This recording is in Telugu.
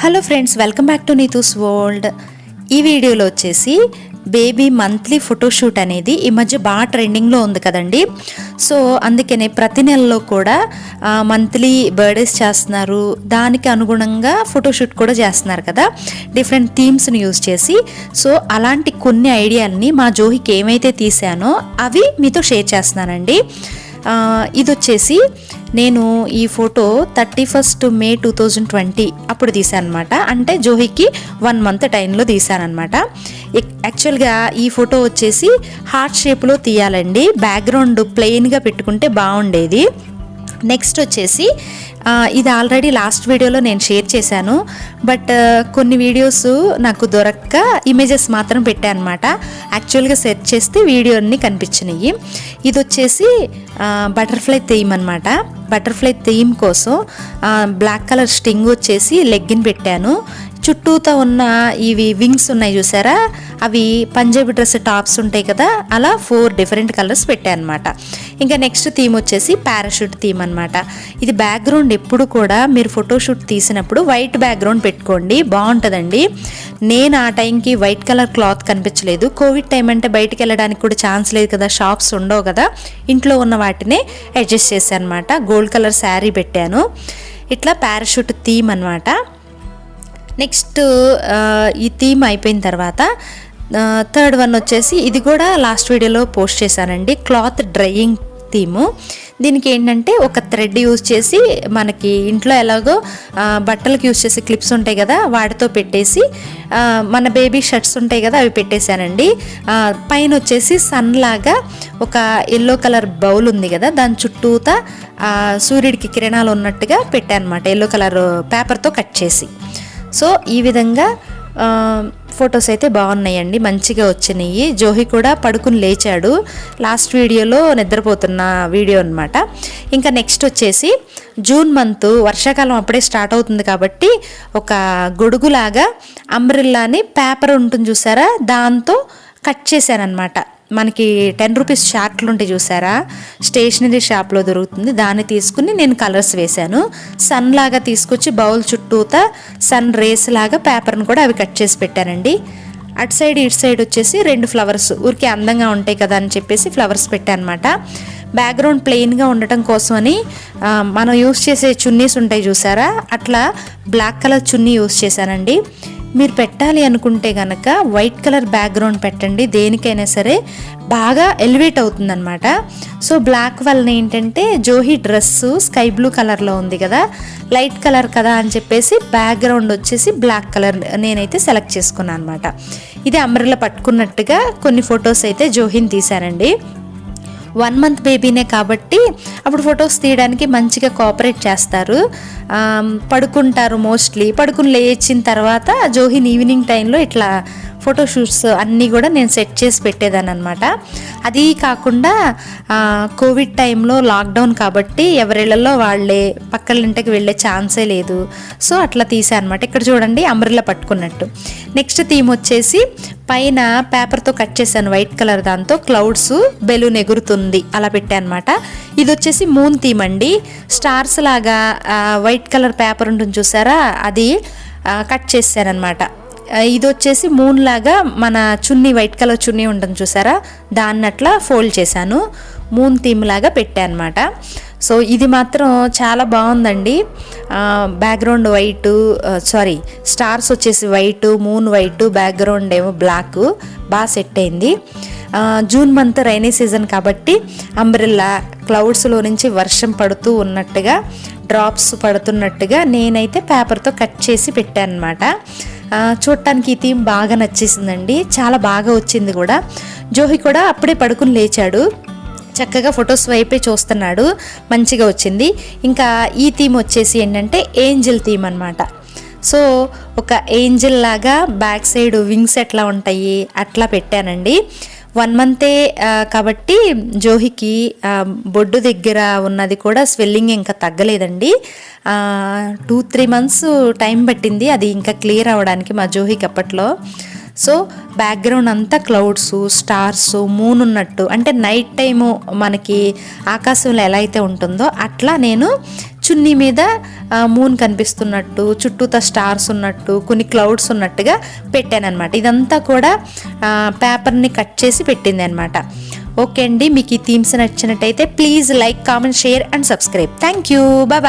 Hello friends, welcome back to Neetu's world. ఈ వీడియోలో వచ్చేసి బేబీ మంత్లీ ఫోటోషూట్ అనేది ఈ మధ్య బాగా ట్రెండింగ్లో ఉంది కదండి. సో అందుకనే ప్రతి నెలలో కూడా మంత్లీ బర్త్డేస్ చేస్తున్నారు, దానికి అనుగుణంగా ఫోటోషూట్ కూడా చేస్తున్నారు కదా, డిఫరెంట్ థీమ్స్ని యూజ్ చేసి. సో అలాంటి కొన్ని ఐడియాలని మా జోహికి ఏమైతే తీసానో అవి మీతో షేర్ చేస్తున్నానండి. ఇది వచ్చేసి నేను ఈ ఫోటో 31 మే 2020 అప్పుడు తీసాను అనమాట. అంటే జోహికి 1 మంత్ టైంలో తీసాను అనమాట. యాక్చువల్గా ఈ ఫోటో వచ్చేసి హార్ట్ షేప్లో తీయాలండి, బ్యాక్గ్రౌండ్ ప్లెయిన్గా పెట్టుకుంటే బాగుండేది. నెక్స్ట్ వచ్చేసి ఇది ఆల్రెడీ లాస్ట్ వీడియోలో నేను షేర్ చేశాను, బట్ కొన్ని వీడియోస్ నాకు దొరక్క ఇమేజెస్ మాత్రం పెట్టాను అనమాట. యాక్చువల్గా సెర్చ్ చేస్తే వీడియో అన్నీ కనిపించినాయి. ఇది వచ్చేసి బటర్ఫ్లై థీమ్ అనమాట. బటర్ఫ్లై థీమ్ కోసం బ్లాక్ కలర్ స్టింగ్ వచ్చేసి లెగ్గిన్ పెట్టాను. చుట్టూతో ఉన్న ఇవి వింగ్స్ ఉన్నాయి చూసారా, అవి పంజాబీ డ్రెస్ టాప్స్ ఉంటాయి కదా, అలా 4 డిఫరెంట్ కలర్స్ పెట్టాను అనమాట. ఇంకా నెక్స్ట్ థీమ్ వచ్చేసి పారాషూట్ థీమ్ అనమాట. ఇది బ్యాక్గ్రౌండ్ ఎప్పుడు కూడా మీరు ఫోటోషూట్ తీసినప్పుడు వైట్ బ్యాక్గ్రౌండ్ పెట్టుకోండి, బాగుంటుందండి. నేను ఆ టైంకి వైట్ కలర్ క్లాత్ కనిపించలేదు. కోవిడ్ టైం అంటే బయటికి వెళ్ళడానికి కూడా ఛాన్స్ లేదు కదా, షాప్స్ ఉండవు కదా, ఇంట్లో ఉన్న వాటినే అడ్జస్ట్ చేశాను అనమాట. గోల్డ్ కలర్ శారీ పెట్టాను. ఇట్లా పారాషూట్ థీమ్ అనమాట. నెక్స్ట్ ఈ థీమ్ అయిపోయిన తర్వాత థర్డ్ వన్ వచ్చేసి ఇది కూడా లాస్ట్ వీడియోలో పోస్ట్ చేశానండి, క్లాత్ డ్రైయింగ్ థీము. దీనికి ఏంటంటే ఒక థ్రెడ్ యూజ్ చేసి మనకి ఇంట్లో ఎలాగో బట్టలకు యూజ్ చేసే క్లిప్స్ ఉంటాయి కదా, వాటితో పెట్టేసి మన బేబీ షర్ట్స్ ఉంటాయి కదా అవి పెట్టేశానండి. పైన వచ్చేసి సన్ లాగా ఒక ఎల్లో కలర్ బౌల్ ఉంది కదా, దాని చుట్టూతా సూర్యుడికి కిరణాలు ఉన్నట్టుగా పెట్టాను అనమాట, ఎల్లో కలర్ పేపర్తో కట్ చేసి. సో ఈ విధంగా ఫొటోస్ అయితే బాగున్నాయండి, మంచిగా వచ్చినాయి. జోహి కూడా పడుకుని లేచాడు, లాస్ట్ వీడియోలో నిద్రపోతున్న వీడియో అనమాట. ఇంకా నెక్స్ట్ వచ్చేసి జూన్ మంత్ వర్షాకాలం అప్పుడే స్టార్ట్ అవుతుంది కాబట్టి ఒక గొడుగులాగా అంబ్రెల్లాని పేపర్ ఉంటుంది చూసారా, దాంతో కట్ చేశానమాట. మనకి 10 రూపీస్ చార్ట్లు ఉంటాయి చూసారా, స్టేషనరీ షాప్లో దొరుకుతుంది, దాన్ని తీసుకుని నేను కలర్స్ వేశాను. సన్ లాగా తీసుకొచ్చి బౌల్ చుట్టూతా సన్ రేస్ లాగా పేపర్ని కూడా అవి కట్ చేసి పెట్టానండి. అటు సైడ్ ఇటు సైడ్ వచ్చేసి 2 ఫ్లవర్స్ ఊరికే అందంగా ఉంటాయి కదా అని చెప్పేసి ఫ్లవర్స్ పెట్టాను అనమాట. బ్యాక్గ్రౌండ్ ప్లెయిన్గా ఉండటం కోసమని మనం యూస్ చేసే చున్నీస్ ఉంటాయి చూసారా, అట్లా బ్లాక్ కలర్ చున్నీ యూస్ చేశానండి. మీరు పెట్టాలి అనుకుంటే కనుక వైట్ కలర్ బ్యాక్గ్రౌండ్ పెట్టండి, దేనికైనా సరే బాగా ఎలివేట్ అవుతుందన్నమాట. సో బ్లాక్ వలన ఏంటంటే జోహి డ్రెస్సు స్కై బ్లూ కలర్లో ఉంది కదా, లైట్ కలర్ కదా అని చెప్పేసి బ్యాక్గ్రౌండ్ వచ్చేసి బ్లాక్ కలర్ నేనైతే సెలెక్ట్ చేసుకున్నాను అనమాట. ఇది అంబ్రెల్లా పట్టుకున్నట్టుగా కొన్ని ఫొటోస్ అయితే జోహిని తీశానండి. 1 మంత్ బేబీనే కాబట్టి అప్పుడు ఫొటోస్ తీయడానికి మంచిగా కోఆపరేట్ చేస్తారు, పడుకుంటారు. మోస్ట్లీ పడుకుని లేచిన తర్వాత జోహిని ఈవినింగ్ టైంలో ఇట్లా ఫోటోషూట్స్ అన్నీ కూడా నేను సెట్ చేసి పెట్టేదాన్ని అనమాట. అది కాకుండా కోవిడ్ టైంలో లాక్డౌన్ కాబట్టి ఎవరిళ్లలో వాళ్ళే, పక్కల ఇంటికి వెళ్ళే ఛాన్సే లేదు. సో అట్లా తీసాను అనమాట. ఇక్కడ చూడండి అంబ్రెల్లా పట్టుకున్నట్టు. నెక్స్ట్ థీమ్ వచ్చేసి పైన పేపర్తో కట్ చేశాను వైట్ కలర్, దాంతో క్లౌడ్స్ బెలూన్ ఎగురుతుంది అలా పెట్టాను అనమాట. ఇది వచ్చేసి మూన్ థీమ్ అండి. స్టార్స్ లాగా వైట్ కలర్ పేపర్ ఉంటుంది చూసారా, అది కట్ చేశాను అనమాట. ఇది వచ్చేసి మూన్ లాగా మన చున్నీ వైట్ కలర్ చున్నీ ఉంటుంది చూసారా, దాన్ని అట్లా ఫోల్డ్ చేశాను, మూన్ థీమ్ లాగా పెట్టాను అనమాట. సో ఇది మాత్రం చాలా బాగుందండి. బ్యాక్గ్రౌండ్ వైట్, స్టార్స్ వచ్చేసి వైట్, మూన్ వైట్, బ్యాక్గ్రౌండ్ ఏమో బ్లాక్, బాగా సెట్ అయింది. జూన్ మంత్ రైనీ సీజన్ కాబట్టి అంబ్రెల్లా క్లౌడ్స్లో నుంచి వర్షం పడుతూ ఉన్నట్టుగా, డ్రాప్స్ పడుతున్నట్టుగా నేనైతే పేపర్తో కట్ చేసి పెట్టాను అనమాట. చూడటానికి ఈ థీమ్ బాగా నచ్చేసిందండి, చాలా బాగా వచ్చింది కూడా. జోహి కూడా అప్పుడే పడుకుని లేచాడు, చక్కగా ఫొటోస్ వైపే చూస్తున్నాడు, మంచిగా వచ్చింది. ఇంకా ఈ థీమ్ వచ్చేసి ఏంటంటే ఏంజిల్ థీమ్ అనమాట. సో ఒక ఏంజిల్ లాగా బ్యాక్ సైడ్ వింగ్స్ ఎట్లా ఉంటాయి అట్లా పెట్టానండి. 1 మంతే కాబట్టి జోహికి బొడ్డు దగ్గర ఉన్నది కూడా స్వెల్లింగ్ ఇంకా తగ్గలేదండి. 2-3 మంత్స్ టైం పట్టింది అది ఇంకా క్లియర్ అవ్వడానికి మా జోహికి అప్పట్లో. సో బ్యాక్గ్రౌండ్ అంతా క్లౌడ్స్, స్టార్స్, మూన్ ఉన్నట్టు, అంటే నైట్ టైము మనకి ఆకాశంలో ఎలా అయితే ఉంటుందో అట్లా నేను చున్నీ మీద మూన్ కనిపిస్తున్నట్టు, చుట్టూతా స్టార్స్ ఉన్నట్టు, కొన్ని క్లౌడ్స్ ఉన్నట్టుగా పెట్టాను అనమాట. ఇదంతా కూడా పేపర్ని కట్ చేసి పెట్టింది అనమాట. ఓకే అండి, మీకు ఈ థీమ్స్ నచ్చినట్టయితే please like, comment, share and subscribe. Thank you, bye.